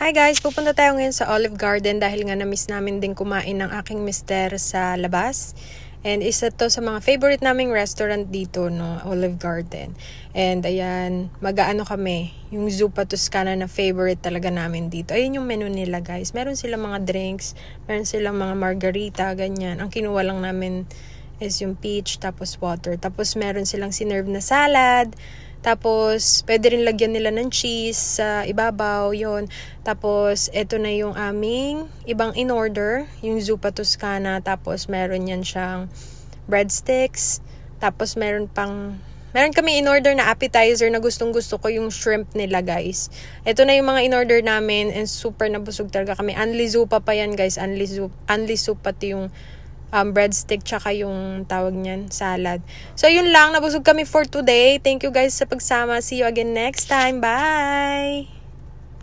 Hi guys! Pupunta tayo ngayon sa Olive Garden dahil nga na-miss namin din kumain ng aking mister sa labas. And isa to sa mga favorite naming restaurant dito, no, Olive Garden. And ayan, mag-aano kami, yung Zuppa Toscana na favorite talaga namin dito. Ayun yung menu nila guys. Meron silang mga drinks, meron silang mga margarita, ganyan. Ang kinuha lang namin is yung peach, tapos water. Tapos meron silang sinerve na salad. Tapos, pwede rin lagyan nila ng cheese sa ibabaw, yon. Tapos, eto na yung aming ibang in-order, yung Zuppa Toscana. Tapos, meron yan siyang breadsticks. Tapos, meron kami in-order na appetizer na gustong-gusto ko yung shrimp nila, guys. Ito na yung mga in-order namin and super nabusog talaga kami. Unli Zuppa pa yan, guys. Unli soup pati yung breadstick tsaka yung tawag niyan, salad. So, yun lang. Nabusog kami for today. Thank you guys sa pagsama. See you again next time. Bye!